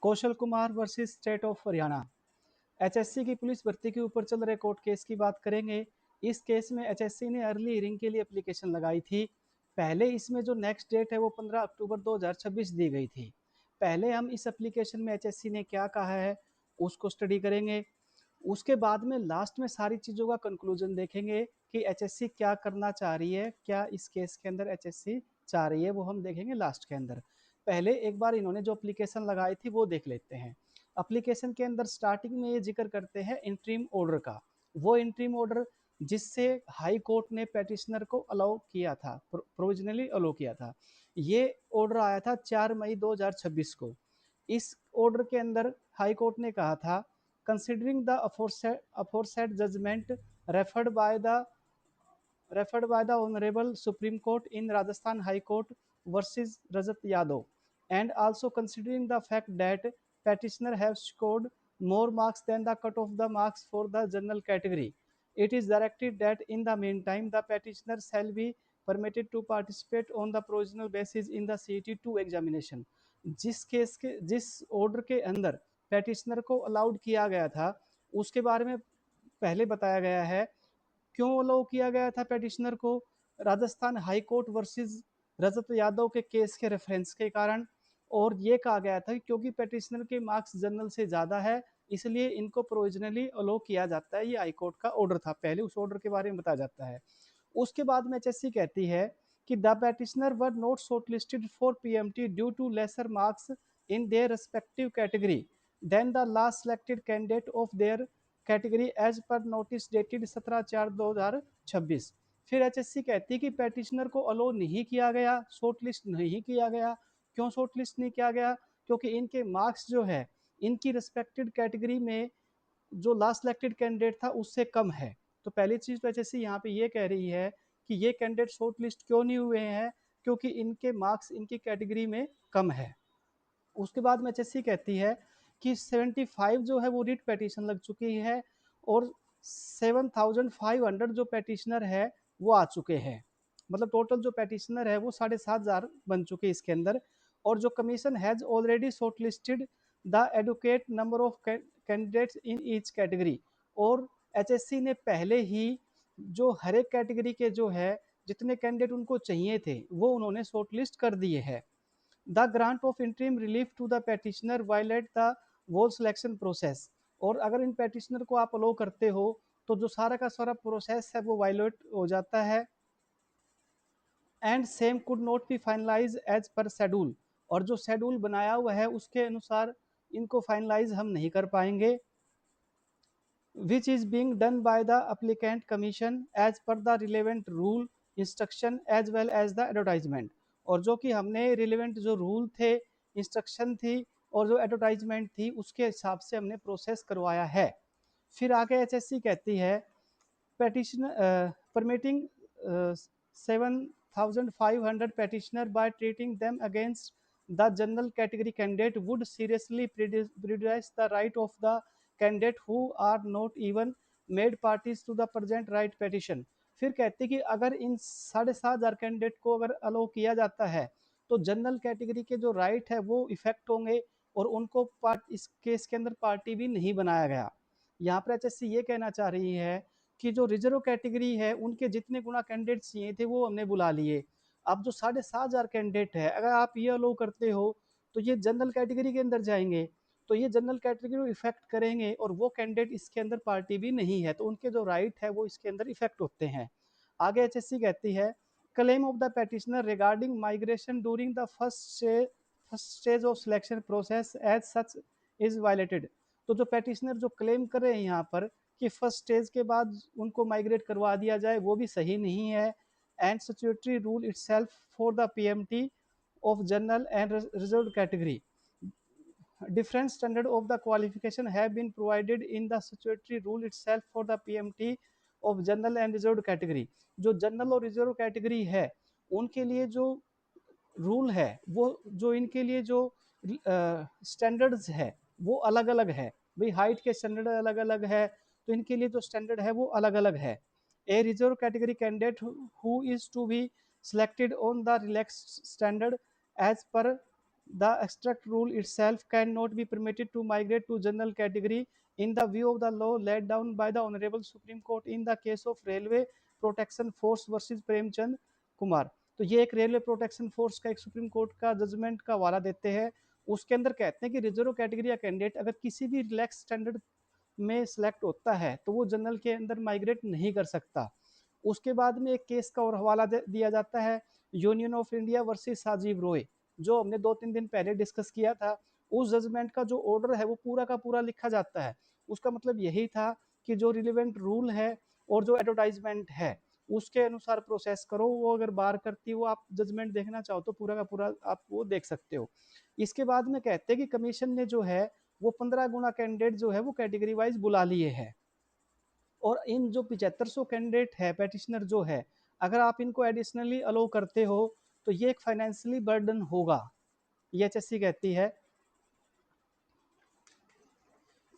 Kaushal Kumar versus state of Haryana. HSC की police भर्ती के ऊपर चल रहे कोर्ट केस की बात करेंगे। इस केस में एचएससी ने अर्ली हियरिंग के लिए एप्लीकेशन लगाई थी। पहले इसमें जो नेक्स्ट डेट है वो 15 अक्टूबर 2026 दी गई थी। पहले हम इस एप्लीकेशन में एचएससी ने क्या कहा है उसको स्टडी करेंगे। उसके बाद में लास्ट में सारी चीज़ों का कंक्लूजन देखेंगे कि एचएससी क्या करना चाह रही है, क्या इस केस के अंदर एचएससी चाह रही है, वो हम देखेंगे लास्ट के अंदर। पहले एक बार इन्होंने जो एप्लीकेशन लगाई थी वो देख लेते हैं। एप्लीकेशन के अंदर स्टार्टिंग में ये जिक्र करते हैं इंट्रीम ऑर्डर का। वो इंट्रीम ऑर्डर जिससे हाई कोर्ट ने पेटिशनर को अलाउ किया था, प्रोविजनली अलाउ किया था। ये ऑर्डर आया था 4 मई 2026 को। इस ऑर्डर के अंदर हाई कोर्ट ने कहा था, considering the aforesaid judgment referred by the Honorable Supreme Court in Rajasthan High Court versus Rajat Yadav, and also considering the fact that petitioner have scored more marks than the cut of the marks for the general category, it is directed that in the meantime the petitioner shall be permitted to participate on the provisional basis in the CET 2 examination। जिस order के अंदर petitioner को allowed किया गया था उसके बारे में पहले बताया गया है। क्यों अलाउ किया गया था पेटिशनर को? राजस्थान हाई कोर्ट वर्सेस रजत यादव के केस के रेफरेंस के कारण। और ये कहा गया था क्योंकि पेटिशनर के मार्क्स जनरल से ज़्यादा है इसलिए इनको प्रोविजनली अलाउ किया जाता है। ये हाई कोर्ट का ऑर्डर था, पहले उस ऑर्डर के बारे में बताया जाता है। उसके बाद में एचएससी कहती है कि the petitioner were not shortlisted for PMT due to lesser marks in their respective category than the last selected candidate of their category as per notice dated 17/4/2026। फिर एचएससी कहती है कि पेटिशनर को अलो नहीं किया गया, शॉर्ट लिस्ट नहीं किया गया। क्यों शॉर्ट लिस्ट नहीं किया गया? क्योंकि इनके मार्क्स जो है इनकी रिस्पेक्टेड कैटेगरी में जो लास्ट सिलेक्टेड कैंडिडेट था उससे कम है। तो पहली चीज़ तो एचएससी यहाँ पे ये कह रही है कि ये कैंडिडेट शॉर्ट लिस्ट क्यों नहीं हुए हैं, क्योंकि इनके मार्क्स इनकी कैटेगरी में कम है। उसके बाद में एचएससी कहती है कि 75 जो है वो रिट पेटिशन लग चुकी है और 7,500 जो पेटिशनर है वो आ चुके हैं। मतलब टोटल जो पेटिशनर है वो 7,500 बन चुके इसके अंदर। और जो commission has already short listed the educate number of candidates in each category. और एचएससी ने पहले ही जो हर एक कैटेगरी के जो है जितने कैंडिडेट उनको चाहिए थे वो उन्होंने शॉर्ट लिस्ट कर दिए हैं। The grant of interim relief to the petitioner violate the whole selection process. और अगर इन पेटिशनर को आप अलो करते हो तो जो सारा का सारा प्रोसेस है वो वायलेट हो जाता है। And same could not be finalize as per schedule. और जो शेड्यूल बनाया हुआ है उसके अनुसार इनको फाइनलाइज हम नहीं कर पाएंगे। which is being done by the applicant commission as per the relevant rule instruction as well as the advertisement। और जो कि हमने रिलेवेंट जो रूल थे, इंस्ट्रक्शन थी और जो एडवर्टाइजमेंट थी उसके हिसाब से हमने प्रोसेस करवाया है। फिर आगे एचएससी कहती है petition permitting 7,500 petitioner by treating them against the general category candidate would seriously prejudice the right of the candidate who are not even made parties to the present right petition। फिर कहते कि अगर इन 7,500 candidate को अगर अलो किया जाता है तो जनरल कैटेगरी के जो राइट है वो इफेक्ट होंगे और उनको पार्ट इस केस के अंदर पार्टी भी नहीं बनाया गया। यहाँ पर एचएससी ये कहना चाह रही है कि जो रिजर्व कैटेगरी है उनके जितने गुना कैंडिडेट चाहिए थे वो हमने बुला लिए। अब जो 7,500 कैंडिडेट है अगर आप ये अलो करते हो तो ये जनरल कैटेगरी के अंदर जाएंगे, तो ये जनरल कैटेगरी को इफेक्ट करेंगे और वो कैंडिडेट इसके अंदर पार्टी भी नहीं है तो उनके जो राइट है वो इसके अंदर इफेक्ट होते हैं। आगे एचएससी कहती है claim of the petitioner regarding migration during the first stage of selection process as such is violated. तो जो पेटिशनर जो क्लेम कर रहे हैं यहाँ पर कि फर्स्ट स्टेज के बाद उनको माइग्रेट करवा दिया जाए वो भी सही नहीं है। And statutory rule itself for the PMT of general and reserved category, different standard of the qualification have been provided in the statutory rule itself for the PMT of general and reserved category। जो general और reserve category है उनके लिए जो rule है वो जो इनके लिए जो स्टैंडर्ड्स है वो अलग अलग है। भाई हाइट के स्टैंडर्ड अलग अलग है तो इनके लिए जो स्टैंडर्ड है वो अलग अलग है। A reserve category candidate who is to be selected on the relaxed standard as per The extract rule itself cannot be permitted to migrate to general category in the view of the law laid down by the Honorable Supreme Court in the case of Railway Protection Force versus Premchand Kumar. तो ये एक railway protection force का एक supreme court का judgement का हवाला देते हैं। उसके अंदर कहते हैं कि रिजर्व कैटेगरी या कैंडिडेट अगर किसी भी रिलैक्स स्टैंडर्ड में सिलेक्ट होता है तो वो जनरल के अंदर माइग्रेट नहीं कर सकता। उसके बाद में एक केस का और हवाला दिया जाता है, union of India versus Sajeev Roy, जो हमने 2-3 दिन पहले डिस्कस किया था। उस जजमेंट का जो ऑर्डर है वो पूरा का पूरा लिखा जाता है। उसका मतलब यही था कि जो रिलेवेंट रूल है और जो एडवर्टाइजमेंट है उसके अनुसार प्रोसेस करो। वो अगर बार करती हो, आप जजमेंट देखना चाहो तो पूरा का पूरा आप वो देख सकते हो। इसके बाद में कहते हैं कि कमीशन ने जो है वो 15 गुना कैंडिडेट जो है वो कैटेगरी वाइज बुला लिए हैं। और इन जो 7500 कैंडिडेट है पेटिशनर जो है, अगर आप इनको एडिशनली अलो करते हो तो ये एक फाइनेंशियली बर्डन होगा, ये एचएससी कहती है।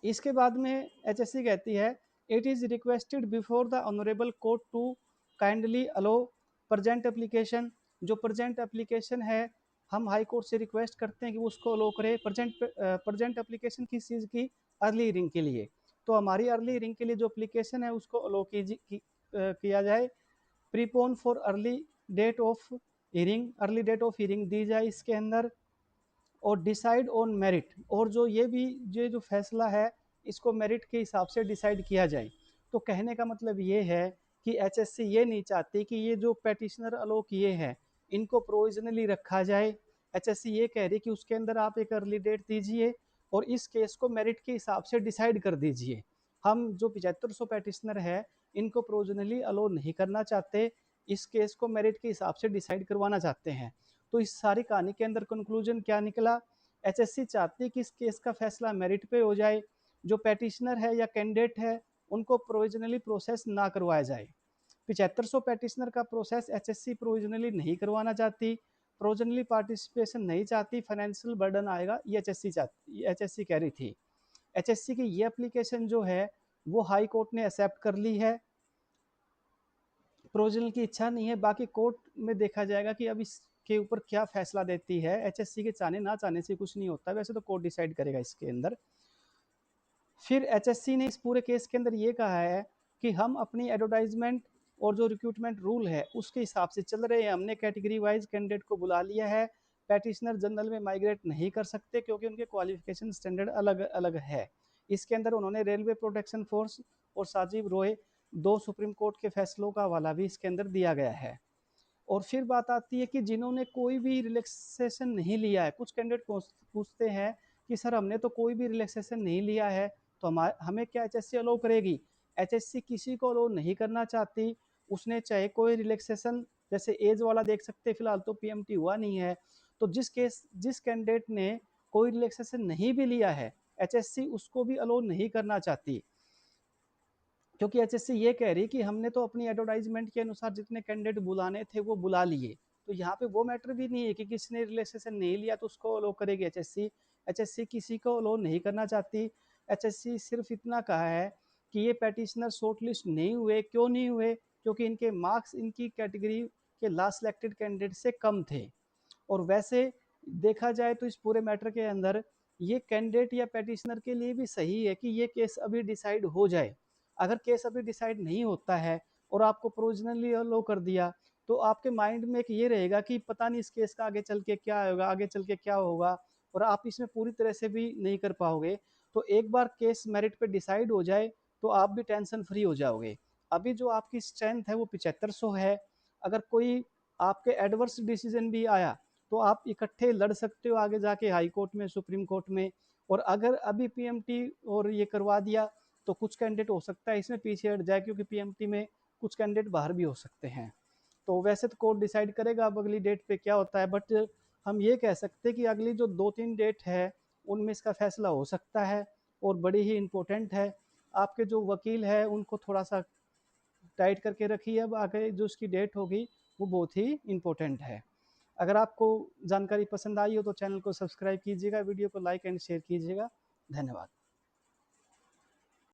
इसके बाद में एचएससी कहती है it is requested before the honourable court to kindly allow present application. जो प्रजेंट एप्लीकेशन है हम हाई कोर्ट से रिक्वेस्ट करते हैं कि उसको अलो करे। प्रजेंट एप्लीकेशन किस चीज़ की? अर्ली हियरिंग के लिए। तो हमारी अर्ली हियरिंग के लिए जो एप्लीकेशन है उसको अलो किया जाए। Prepone for early date of hearing, early date of hearing दी जाए इसके अंदर। और डिसाइड ऑन मेरिट, और जो ये भी ये जो फैसला है इसको मेरिट के हिसाब से डिसाइड किया जाए। तो कहने का मतलब ये है कि एचएससी ये नहीं चाहती कि ये जो पेटिशनर अलो किए हैं इनको प्रोविजनली रखा जाए। एचएससी ये कह रही कि उसके अंदर आप एक अर्ली डेट दीजिए और इस केस को मेरिट के हिसाब से डिसाइड कर दीजिए। हम जो 7500 पेटिशनर है इनको प्रोविजनली अलो नहीं करना चाहते, इस केस को मेरिट के हिसाब से डिसाइड करवाना चाहते हैं। तो इस सारी कहानी के अंदर कंक्लूजन क्या निकला? एचएससी चाहती है कि इस केस का फैसला मेरिट पे हो जाए, जो पेटिशनर है या कैंडिडेट है उनको प्रोविजनली प्रोसेस ना करवाया जाए। 7500 पेटिशनर का प्रोसेस एचएससी प्रोविजनली नहीं करवाना चाहती, प्रोविजनली पार्टिसिपेशन नहीं चाहती, फाइनेंशियल बर्डन आएगा, ये एचएससी कह रही थी। एचएससी की ये एप्लीकेशन जो है वो हाई कोर्ट ने एक्सेप्ट कर ली है। प्रोविजनल की इच्छा नहीं है, बाकी कोर्ट में देखा जाएगा कि अब इसके ऊपर क्या फैसला देती है। एचएससी के चाहने ना चाहने से कुछ नहीं होता, वैसे तो कोर्ट डिसाइड करेगा इसके अंदर। फिर एचएससी ने इस पूरे केस के अंदर ये कहा है कि हम अपनी एडवर्टाइजमेंट और जो रिक्रूटमेंट रूल है उसके हिसाब से चल रहे हैं। हमने कैटेगरी वाइज कैंडिडेट को बुला लिया है। पैटिशनर जनरल में माइग्रेट नहीं कर सकते क्योंकि उनके क्वालिफिकेशन स्टैंडर्ड अलग अलग है। इसके अंदर उन्होंने रेलवे प्रोटेक्शन फोर्स और साजिब रॉय, दो सुप्रीम कोर्ट के फैसलों का हवाला भी इसके अंदर दिया गया है। और फिर बात आती है कि जिन्होंने कोई भी रिलैक्सेशन नहीं लिया है, कुछ कैंडिडेट पूछते हैं कि सर हमने तो कोई भी रिलैक्सेशन नहीं लिया है तो हमें क्या एचएससी अलो करेगी? एचएससी किसी को अलो नहीं करना चाहती। उसने चाहे कोई रिलैक्सेशन, जैसे एज वाला देख सकते, फिलहाल तो पीएमटी हुआ नहीं है। तो जिस कैंडिडेट ने कोई रिलैक्सेशन नहीं भी लिया है एचएससी उसको भी अलो नहीं करना चाहती, क्योंकि एचएससी ये कह रही कि हमने तो अपनी एडवर्टाइजमेंट के अनुसार जितने कैंडिडेट बुलाने थे वो बुला लिए। तो यहाँ पे वो मैटर भी नहीं है कि किसने रिलेक्सेशन नहीं लिया तो उसको अलो करेगी एचएससी। एचएससी किसी को अलो नहीं करना चाहती। एचएससी सिर्फ इतना कहा है कि ये पैटिशनर शॉर्ट लिस्ट नहीं हुए। क्यों नहीं हुए? क्योंकि इनके मार्क्स इनकी कैटेगरी के लास्ट सिलेक्टेड कैंडिडेट से कम थे। और वैसे देखा जाए तो इस पूरे मैटर के अंदर ये कैंडिडेट या पेटिशनर के लिए भी सही है कि ये केस अभी डिसाइड हो जाए। अगर केस अभी डिसाइड नहीं होता है और आपको प्रोविजनली अलो कर दिया तो आपके माइंड में एक ये रहेगा कि पता नहीं इस केस का आगे चल के क्या होगा, आगे चल के क्या होगा, और आप इसमें पूरी तरह से भी नहीं कर पाओगे। तो एक बार केस मेरिट पे डिसाइड हो जाए तो आप भी टेंशन फ्री हो जाओगे। अभी जो आपकी स्ट्रेंथ है वो 7500 है। अगर कोई आपके एडवर्स डिसीजन भी आया तो आप इकट्ठे लड़ सकते हो आगे जाके हाई कोर्ट में, सुप्रीम कोर्ट में। और अगर अभी पीएमटी और ये करवा दिया तो कुछ कैंडिडेट हो सकता है इसमें पीछे हट जाए, क्योंकि पीएमटी में कुछ कैंडिडेट बाहर भी हो सकते हैं। तो वैसे तो कोर्ट डिसाइड करेगा अब अगली डेट पे क्या होता है, बट हम ये कह सकते हैं कि अगली जो 2-3 डेट है उनमें इसका फैसला हो सकता है और बड़ी ही इम्पोर्टेंट है। आपके जो वकील है उनको थोड़ा सा टाइट करके रखिए, अब आगे जो उसकी डेट होगी वो बहुत ही इम्पोर्टेंट है। अगर आपको जानकारी पसंद आई हो तो चैनल को सब्सक्राइब कीजिएगा, वीडियो को लाइक एंड शेयर कीजिएगा। धन्यवाद।